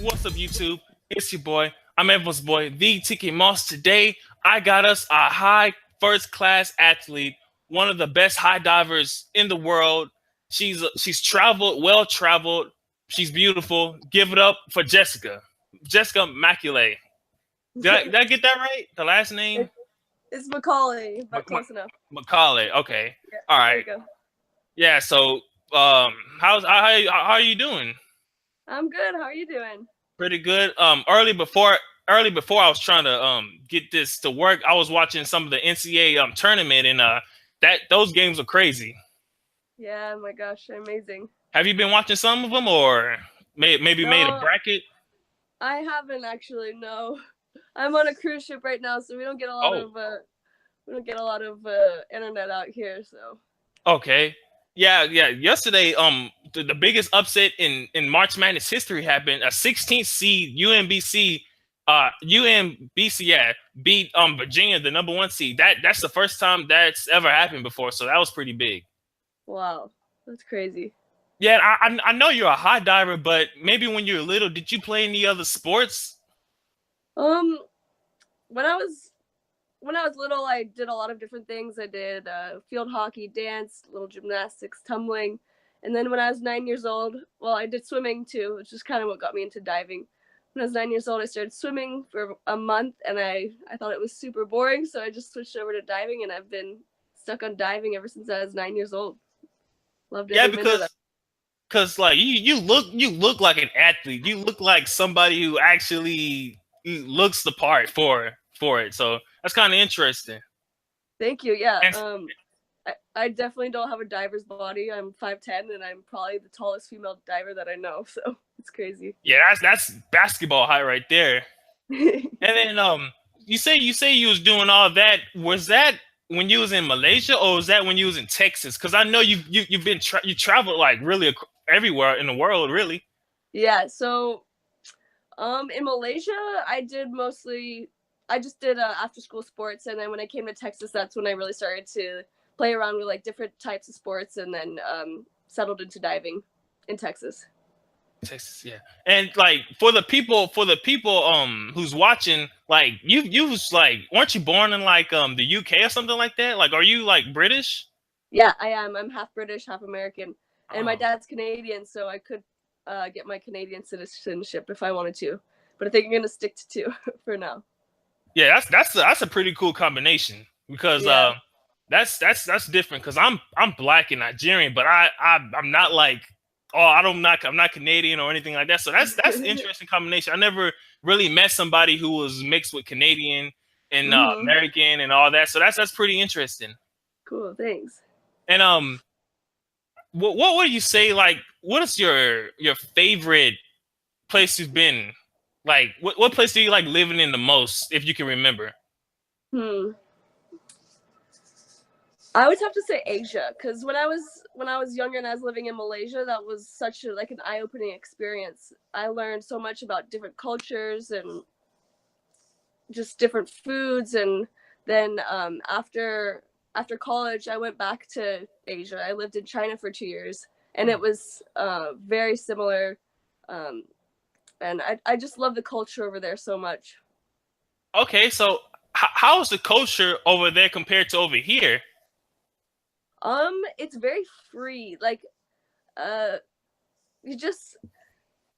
What's up, YouTube? It's your boy. I'm everyone's boy, the TK Moss. Today, I got us a high first class athlete, one of the best high divers in the world. She's traveled, well traveled. She's beautiful. Give it up for Jessica. Jessica Macaulay. Did I get that right? The last name? It, it's Macaulay, but Mac- close enough. Macaulay. Okay. Yeah, All there you right. go. Yeah. So, how are you doing? I'm good. How are you doing? Pretty good. Early before I was trying to get this to work, I was watching some of the NCAA tournament, and that those games are crazy. Yeah, my gosh, amazing. Have you been watching some of them, or maybe made a No, bracket? I haven't actually. No, I'm on a cruise ship right now, so Oh, we don't get a lot of internet out here. So okay. Yeah. Yesterday, the biggest upset in March Madness history happened. A 16th seed UMBC, yeah, beat Virginia, the number one seed. That's the first time that's ever happened before. So that was pretty big. wow, that's crazy. Yeah, I know you're a high diver, but maybe when you were little, did you play any other sports? Um, when I was when I was little, I did a lot of different things. I did field hockey, dance, little gymnastics, tumbling, and then when I was 9 years old, well, I did swimming too, which is kind of what got me into diving. When I was 9 years old, I started swimming for a month, and I thought it was super boring, so I just switched over to diving, and I've been stuck on diving ever since I was 9 years old. Loved Yeah, every minute of it. because like you look like an athlete. You look like somebody who actually looks the part for it. So that's kind of interesting. Thank you. Yeah. And I definitely don't have a diver's body. I'm 5'10", and I'm probably the tallest female diver that I know. So it's crazy. yeah, that's basketball height right there. And then you say you was doing all that. Was that when you was in Malaysia, or was that when you was in Texas? Because I know you've been you traveled like really everywhere in the world, really. Yeah. So in Malaysia, I just did after school sports, and then when I came to Texas, that's when I really started to play around with like different types of sports, and then settled into diving in Texas. Texas, yeah. And like for the people who's watching, like you was like, weren't you born in like the UK or something like that? Like, are you like British? Yeah, I am. I'm half British, half American, and my Oh, dad's Canadian, so I could get my Canadian citizenship if I wanted to. But I think I'm gonna stick to two for now. yeah. That's a pretty cool combination because Yeah. that's different because I'm black and Nigerian, but I'm not like, oh, I'm not Canadian or anything like that. So that's an interesting combination. I never really met somebody who was mixed with Canadian and hmm American and all that. So that's pretty interesting. Cool. Thanks. And what would you say, like, what is your favorite place you've been? Like, what place do you like living in the most, if you can remember? Hmm. I would have to say Asia, because when I was younger and I was living in Malaysia, that was such a, like an eye opening experience. I learned so much about different cultures and just different foods, and then after college, I went back to Asia. I lived in China for 2 years, and it was very similar. Um, and I just love the culture over there so much. Okay, so how is the culture over there compared to over here? It's very free. Like, uh, you just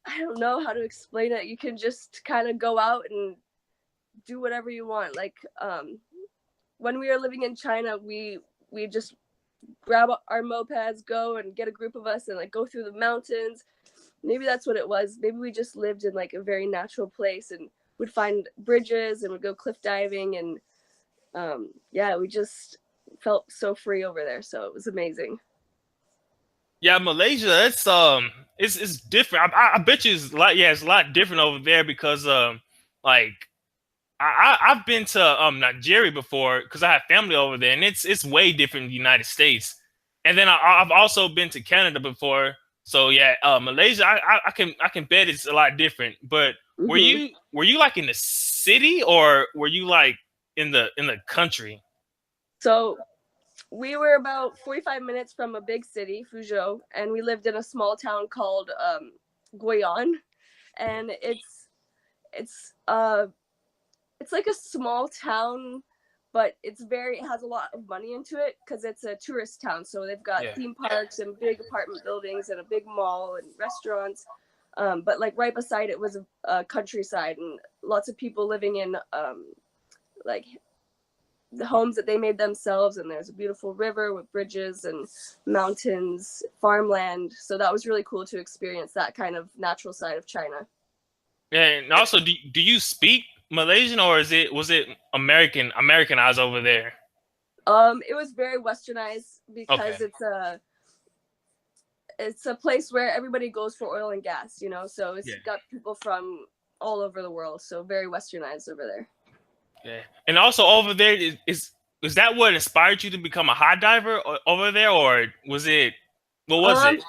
I don't know how to explain it. You can just kind of go out and do whatever you want. Like, when we were living in China, we just grab our mopeds, go and get a group of us, and like go through the mountains. Maybe that's what it was. Maybe we just lived in like a very natural place and would find bridges and would go cliff diving, and yeah, we just felt so free over there. So it was amazing. Yeah, Malaysia, it's different. I bet you it's a lot. Yeah, it's a lot different over there because like I've been to Nigeria before because I have family over there, and it's way different than the United States. And then I've also been to Canada before, so yeah, Malaysia, I can bet it's a lot different. But were hmm you were you like in the city, or were you like in the country? So we were about 45 minutes from a big city, Fuzhou, and we lived in a small town called Guian. and it's it's like a small town, but it has a lot of money into it because it's a tourist town. So they've got Yeah. theme parks and big apartment buildings and a big mall and restaurants. But like right beside it was a countryside and lots of people living in like the homes that they made themselves. And there's a beautiful river with bridges and mountains, farmland. So that was really cool to experience that kind of natural side of China. And also, do you speak Malaysian, or was it Americanized over there? It was very westernized Okay. because it's a place where everybody goes for oil and gas, you know. So it's Yeah. got people from all over the world. So very westernized over there. Yeah. And also over there is that what inspired you to become a high diver over there, or was it what was Um, it?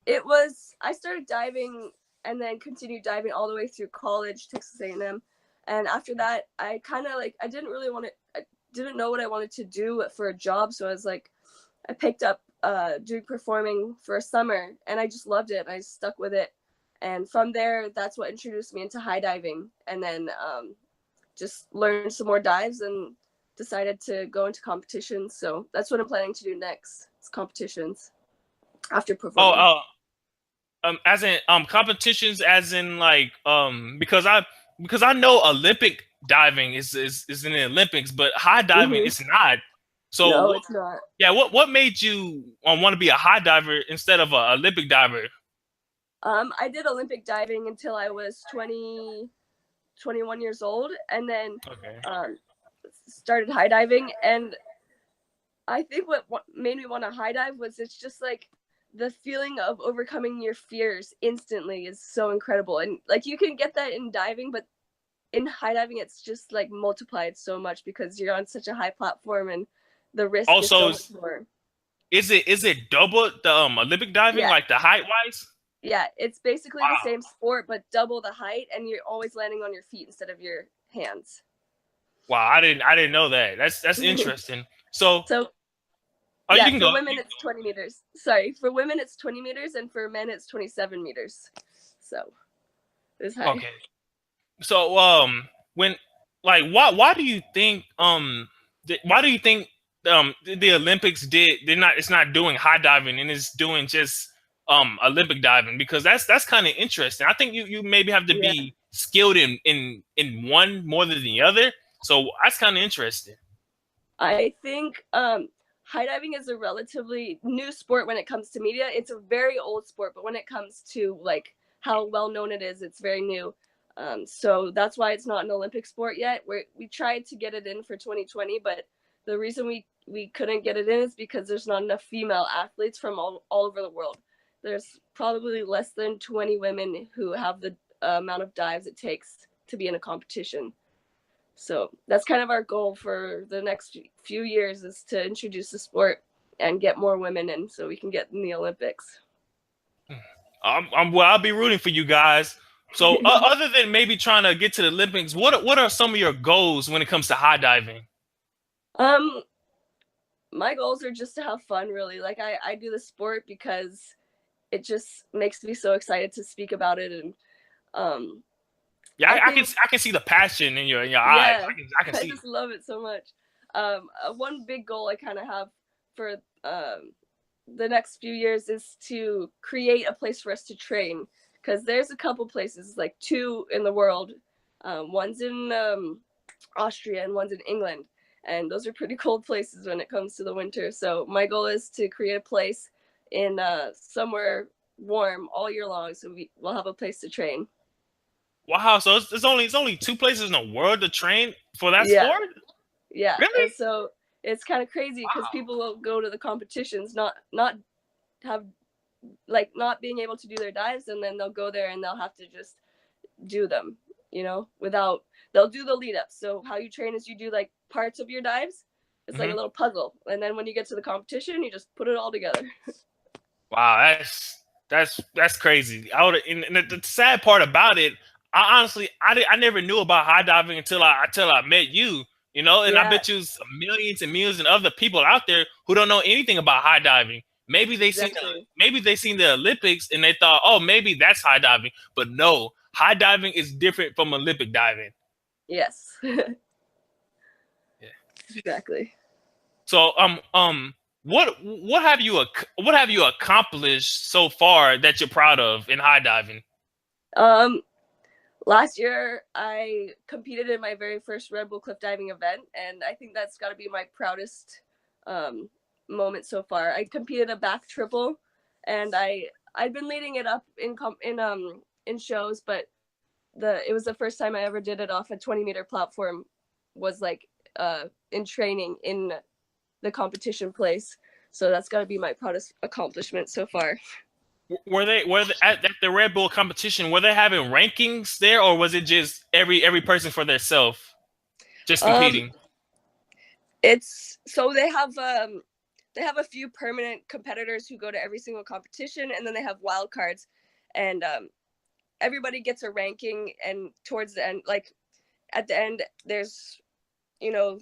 it was I started diving and then continued diving all the way through college, Texas A&M, and after that, I kind of like I didn't really want to. I didn't know what I wanted to do for a job, so I was like, I picked up doing performing for a summer, and I just loved it. I stuck with it, and from there, that's what introduced me into high diving, and then just learned some more dives and decided to go into competitions. So that's what I'm planning to do next. It's competitions after Oh, performing. as in competitions, as in like because I know Olympic diving is in the Olympics, but high diving Hmm. is not. So No, it's not. yeah, what made you want to be a high diver instead of a Olympic diver? I did Olympic diving until I was 21 years old, and then Okay. um, started high diving. And I think what made me want to high dive was it's just like the feeling of overcoming your fears instantly is so incredible. And like you can get that in diving, but in high diving, it's just like multiplied so much because you're on such a high platform and the risk is Also, so much more. is it double the Olympic diving, Yeah. like the height wise? Yeah. It's basically the Wow. same sport, but double the height, and you're always landing on your feet instead of your hands. Wow, I didn't know that. That's interesting. So, So, oh, you yeah, can for go. women, it's 20 meters. Sorry, for women, it's 20 meters, and for men, it's 27 meters. So, it's high. Okay. So, when like why do you think why do you think the Olympics they're not it's not doing high diving and it's doing just Olympic diving, because that's kind of interesting. I think you maybe have to Yeah. be skilled in one more than the other. So that's kind of interesting. I think high diving is a relatively new sport when it comes to media. It's a very old sport, but when it comes to like how well known it is, it's very new. So that's why it's not an Olympic sport yet. We tried to get it in for 2020, but the reason we couldn't get it in is because there's not enough female athletes from all over the world. There's probably less than 20 women who have the amount of dives it takes to be in a competition. So that's kind of our goal for the next few years is to introduce the sport and get more women in so we can get in the Olympics. Well, I'll be rooting for you guys. So, other than maybe trying to get to the Olympics, what are some of your goals when it comes to high diving? um, my goals are just to have fun, really. Like I do the sport because it just makes me so excited to speak about it, and um, Yeah, I think I can see the passion in your eyes. yeah, I can I see it. just love it so much. One big goal I kind of have for the next few years is to create a place for us to train because there's a couple places, like two in the world. One's in Austria and one's in England, and those are pretty cold places when it comes to the winter. So my goal is to create a place in somewhere warm all year long, so we'll have a place to train. Wow, so it's only two places in the world to train for that Yeah, sport? yeah, Really? and so it's kind of crazy because Wow. people will go to the competitions, not have like not being able to do their dives, and then they'll go there and they'll have to just do them, without they'll do the lead up. So how you train is you do like parts of your dives. It's like a Hmm. little puzzle, and then when you get to the competition, you just put it all together. Wow, that's crazy. I would, and the sad part about it, I honestly I never knew about high diving until I met you. You know, and I Yeah, bet you millions and millions of other people out there who don't know anything about high diving. exactly. Maybe they seen the Olympics and they thought, oh, maybe that's high diving, but no. high diving is different from Olympic diving. Yes. Yeah. Exactly. So what have you accomplished so far that you're proud of in high diving? Um, Last year I competed in my very first Red Bull cliff diving event, and I think that's got to be my proudest um, moment so far. I competed a back triple, and I'd been leading it up in shows, but it was the first time I ever did it off a 20-meter platform. Was like in training in the competition place. So that's got to be my proudest accomplishment so far. Were they at the Red Bull competition? Were they having rankings there, or was it just every person for themselves just Um, competing? it's so they have a few permanent competitors who go to every single competition, and then they have wild cards, and everybody gets a ranking. And towards the end, like at the end, there's you know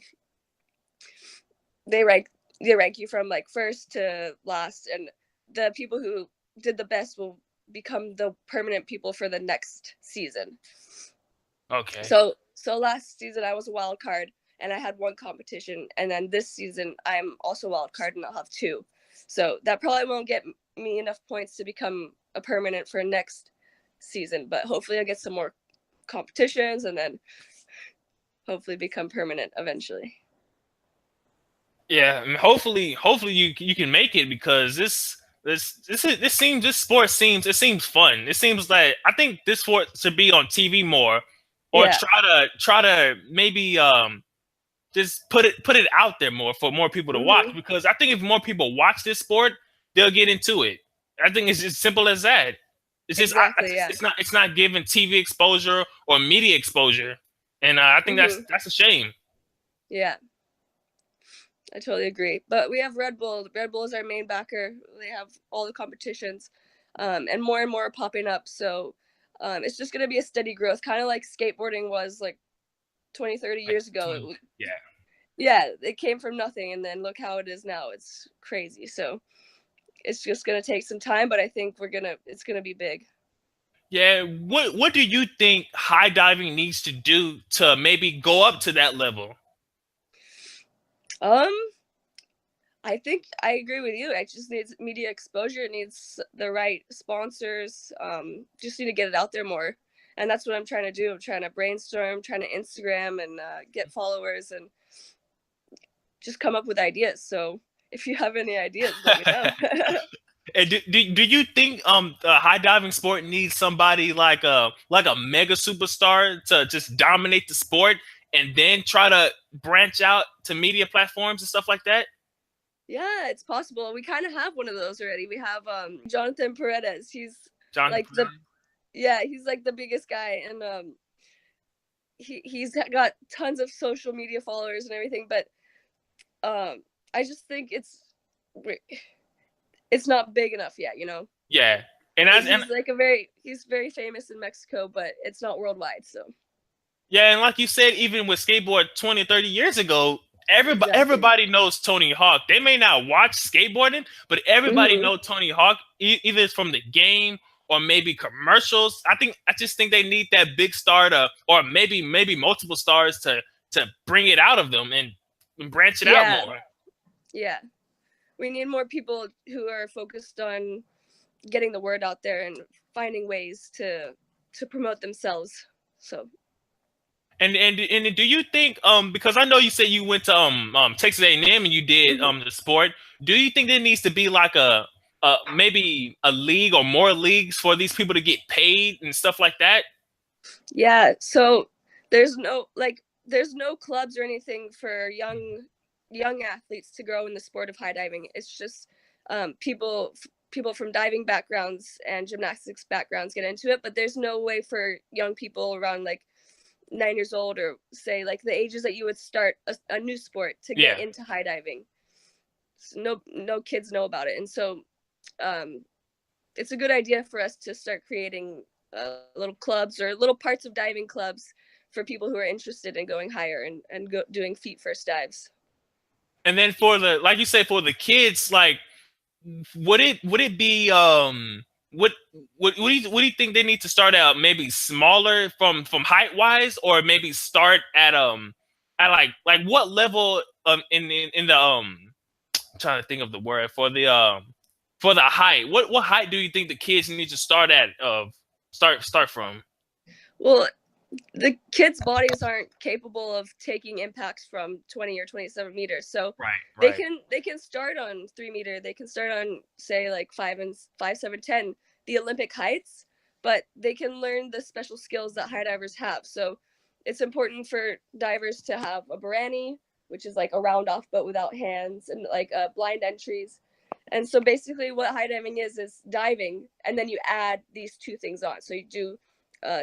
they rank they rank you from like first to last, and the people who did the best will become the permanent people for the next season. Okay. So last season I was a wild card and I had one competition, and then this season I'm also a wild card and I'll have two. So that probably won't get me enough points to become a permanent for next season, but hopefully I'll get some more competitions and then hopefully become permanent eventually. Yeah, I mean, hopefully you can make it because this sport seems fun. It seems like I think this sport should be on TV more, or Yeah. try to maybe just put it out there more for more people to watch, Mhm. because I think if more people watch this sport, they'll get into it. I think it's as simple as that. It's just Exactly, yeah. it's not giving TV exposure or media exposure, and I think Mhm. that's a shame. Yeah. I totally agree. But we have Red Bull. Red Bull is our main backer. They have all the competitions, and more are popping up. So it's just going to be a steady growth, kind of like skateboarding was like 20, 30 Like years ago. 20, yeah. Yeah, it came from nothing, and then look how it is now. It's crazy. So it's just going to take some time, but I think it's going to be big. Yeah, what do you think high diving needs to do to maybe go up to that level? Um, I think I agree with you. It just needs media exposure. It needs the right sponsors. Just need to get it out there more, and that's what I'm trying to do. I'm trying to brainstorm, trying to Instagram and get followers, and just come up with ideas. So if you have any ideas, let me know. And do you think the high diving sport needs somebody like a mega superstar to just dominate the sport and then try to branch out to media platforms and stuff like that? Yeah, it's possible. We kind of have one of those already. We have Jonathan Paredes. Jonathan Like the he's like the biggest guy, and he's got tons of social media followers and everything. But I just think it's not big enough yet. Yeah. And He's very famous in Mexico, but it's not worldwide. So yeah, and like you said, even with skateboard 20, 30 years ago, exactly. everybody knows Tony Hawk. They may not watch skateboarding, but everybody Hmm. knows Tony Hawk, either it's from the game or maybe commercials. I just think they need that big star to, or maybe multiple stars to bring it out of them and branch it out Yeah, more. yeah. We need more people who are focused on getting the word out there and finding ways to promote themselves. So And do you think because I know you said you went to Texas A&M and you did mhm. the sport, do you think there needs to be like a maybe a league or more leagues for these people to get paid and stuff like that? Yeah, so there's no clubs or anything for young athletes to grow in the sport of high diving. It's just people from diving backgrounds and gymnastics backgrounds get into it, but there's no way for young people around like 9 years old, or say like the ages that you would start a new sport, to get Yeah. into high diving. So no kids know about it, and so um, it's a good idea for us to start creating little clubs or little parts of diving clubs for people who are interested in going higher and doing feet first dives. And then for the like you say for the kids, like would it be what what do you think they need to start out? Maybe smaller from height wise, or maybe start at like what level in the I'm trying to think of the word for the height. What height do you think the kids need to start at start from? Well, the kids' bodies aren't capable of taking impacts from 20 or 27 meters, so Right, they right. can start on 3 meter. They can start on say like 5, 7, 10, the Olympic heights, but they can learn the special skills that high divers have. So it's important for divers to have a Barani, which is like a round off but without hands, and like blind entries. And so basically, what high diving is diving, and then you add these two things on. So you do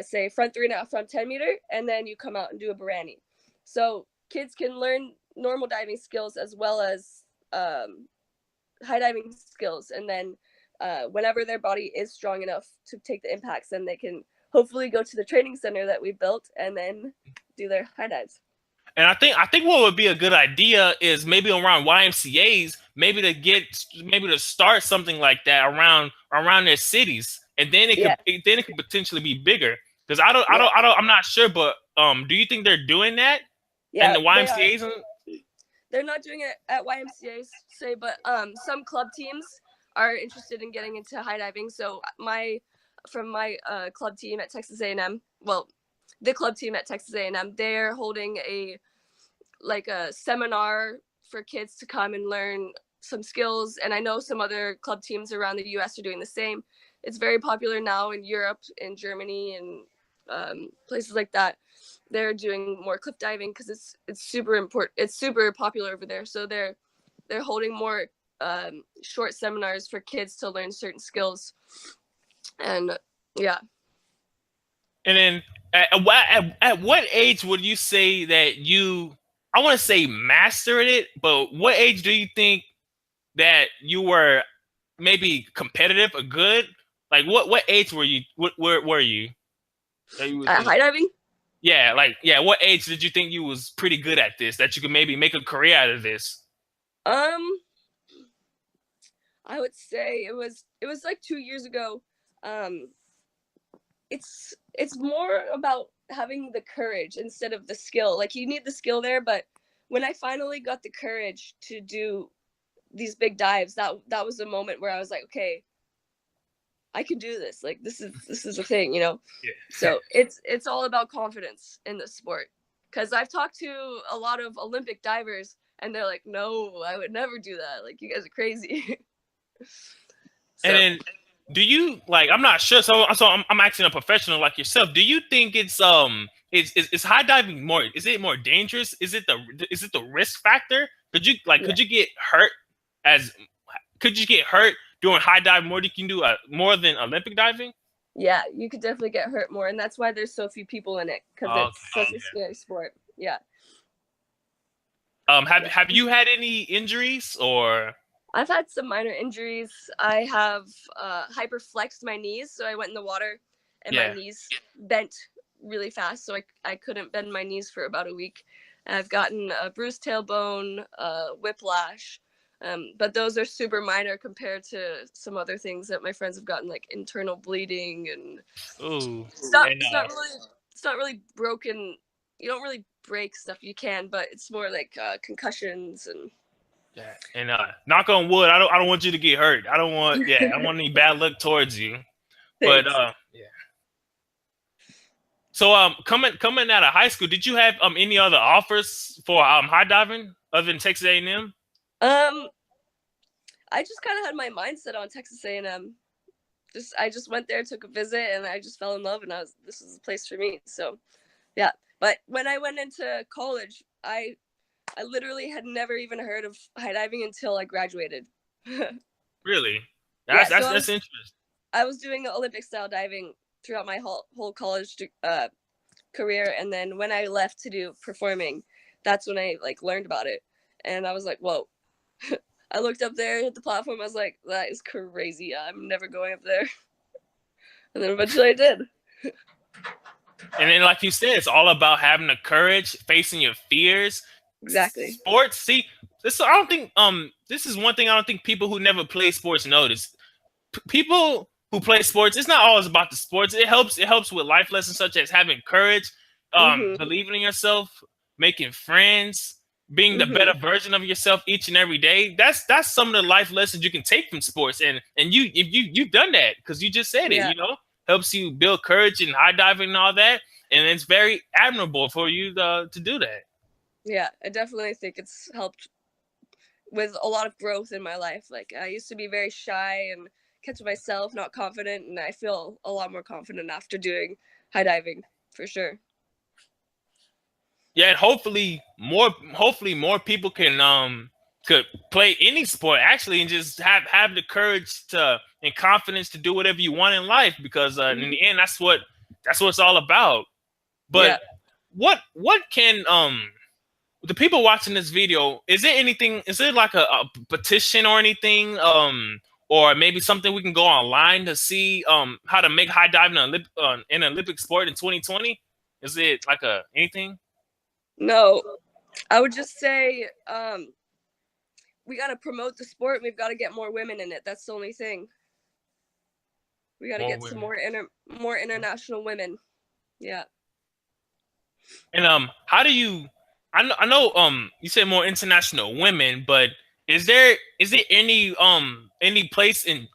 say front 3.5, front 10 meter, and then you come out and do a Barani. So kids can learn normal diving skills as well as high diving skills, and then whenever their body is strong enough to take the impacts, then they can hopefully go to the training center that we built and then do their high dives. And I think what would be a good idea is maybe around YMCA's, maybe to start something like that around their cities, and Yeah, then it could potentially be bigger. Because yeah, I'm not sure, but do you think they're doing that and yeah. the They are. YMCA's? They're not doing it at YMCA, say, but some club teams are interested in getting into high diving. So my club team at Texas A&M, well, the club team at Texas A&M, they're holding a seminar for kids to come and learn some skills. And I know some other club teams around the US are doing the same. It's very popular now in Europe, in Germany, and places like that. They're doing more cliff diving because it's super important. It's super popular over there. So they're holding more short seminars for kids to learn certain skills. And yeah, And then at what age would you say that I want to say mastered it, but what age do you think that you were maybe competitive or good? Like what age were you? Where were you? That you would think. high diving. Yeah, like yeah. What age did you think you was pretty good at this? That you could maybe make a career out of this? Um, I would say it was like 2 years ago. Um, it's more about having the courage instead of the skill. Like you need the skill there, but when I finally got the courage to do these big dives, that was a moment where I was like, okay, I can do this. Like this is a thing, you know. Yeah. So it's all about confidence in the sport. Because I've talked to a lot of Olympic divers, and they're like, no, I would never do that. Like you guys are crazy. And So then, do you like? I'm not sure. I'm asking a professional like yourself. Do you think is high diving more? Is it more dangerous? Is it the risk factor? yeah, Could you get hurt as could you get hurt doing high dive more than you can do more than Olympic diving? yeah, you could definitely get hurt more, and that's why there's so few people in it because Okay. it's such a scary sport. Yeah, yeah. Have you had any injuries or? I've had some minor injuries. I have hyperflexed my knees, so I went in the water and my Yeah. knees bent really fast, so I couldn't bend my knees for about a week. I've gotten a bruised tailbone, whiplash, but those are super minor compared to some other things that my friends have gotten, like internal bleeding, and Ooh. it's not And it's not really it's not really broken. You don't really break stuff. You can, but it's more like concussions and yeah. And knock on wood. I don't want you to get hurt. I don't want any bad luck towards you. But things. yeah. So coming out of high school, did you have any other offers for high diving other than Texas A&M? Um, I just kind of had my mindset on Texas A&M. I just went there, took a visit, and I just fell in love, and this is the place for me. So yeah. But when I went into college, I literally had never even heard of high diving until I graduated. Really? Yeah, so That's interesting. I was doing Olympic style diving throughout my whole college career, and then when I left to do performing, that's when I like learned about it, and I was like, whoa. I looked up there at the platform. I was like, that is crazy. I'm never going up there. And then eventually I did. And then, like you said, it's all about having the courage, facing your fears. Exactly. Sports, see, this I don't think this is one thing I don't think people who never play sports notice. People who play sports, it's not always about the sports. It helps with life lessons such as having courage, Mhm. believing in yourself, making friends, being the better Mhm. version of yourself each and every day. That's some of the life lessons you can take from sports. And you if you've done that because you just said it, Yeah. helps you build courage and high diving and all that. And it's very admirable for you to do that. Yeah, I definitely think it's helped with a lot of growth in my life. Like I used to be very shy and kept to myself, not confident, and I feel a lot more confident after doing high diving for sure. Yeah, and hopefully more people can could play any sport actually and just have the courage to and confidence to do whatever you want in life because in Mhm. the end that's what it's all about. But Yeah. what can the people watching this video, is it like a petition or anything, or maybe something we can go online to see how to make high diving an Olympic sport in 2020? Is it like a anything? No, I would just say we got to promote the sport. We've got to get more women in it. That's the only thing. We got to More get some women. more international women. Yeah. And how do you? I know you said more international women, but is there any place in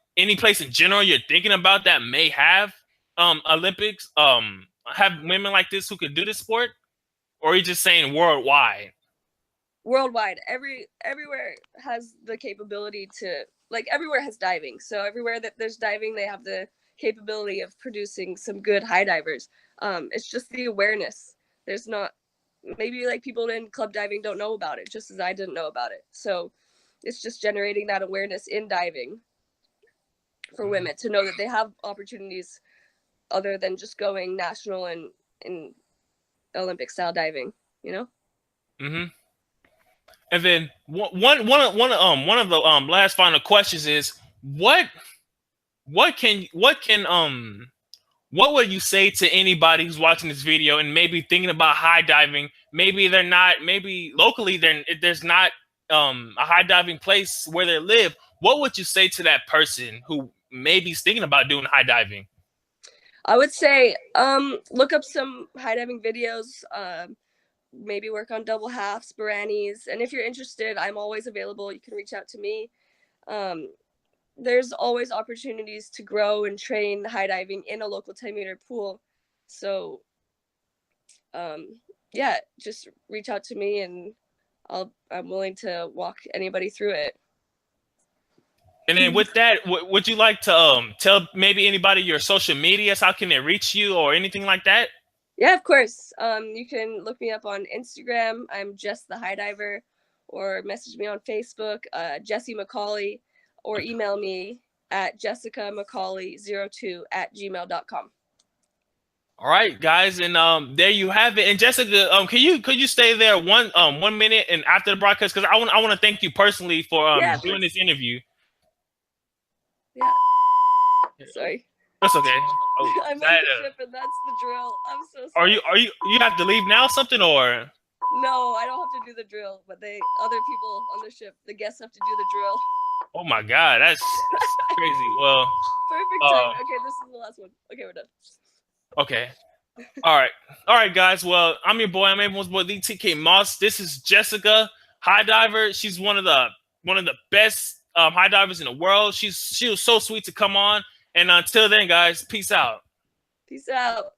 general you're thinking about that may have Olympics have women like this who could do the sport, or are you just saying worldwide? Worldwide, everywhere has the capability to, like, everywhere has diving, so everywhere that there's diving they have the capability of producing some good high divers. It's just the awareness. There's not, maybe like people in club diving don't know about it just as I didn't know about it, so it's just generating that awareness in diving for women to know that they have opportunities other than just going national and in Olympic style diving, you know. Mm-hmm. And then one of the last final questions is what can what would you say to anybody who's watching this video and maybe thinking about high diving? Maybe they're not, maybe locally there's not a high diving place where they live. What would you say to that person who maybe is thinking about doing high diving? I would say look up some high diving videos, maybe work on double halves, Baranis, and if you're interested, I'm always available. You can reach out to me. Um, there's always opportunities to grow and train high diving in a local 10-meter pool. So um, yeah, just reach out to me and I'm willing to walk anybody through it. And then with that, would you like to tell maybe anybody your social medias? How can they reach you or anything like that? Yeah, of course. You can look me up on Instagram. I'm Jess the High Diver, or message me on Facebook, Jessie Macaulay, or email me at jessicamacaulay02@gmail.com. All right, guys, and there you have it. And Jessica, could you stay there 1 minute and after the broadcast because I want to thank you personally for Yeah, of doing course. this interview. Yeah, sorry. That's okay. Oh, I'm on that the ship and that's the drill. I'm so are sorry. you have to leave now something or? No, I don't have to do the drill, but they other people on the ship, the guests have to do the drill. Oh my God, that's crazy. Well, Perfect uh, time. Okay, this is the last one. Okay, we're done. okay. All right, guys. Well, I'm your boy. I'm everyone's boy, Lee TK Moss. This is Jessica, high diver. She's one of the best high divers in the world. She was so sweet to come on. And until then, guys, peace out. Peace out.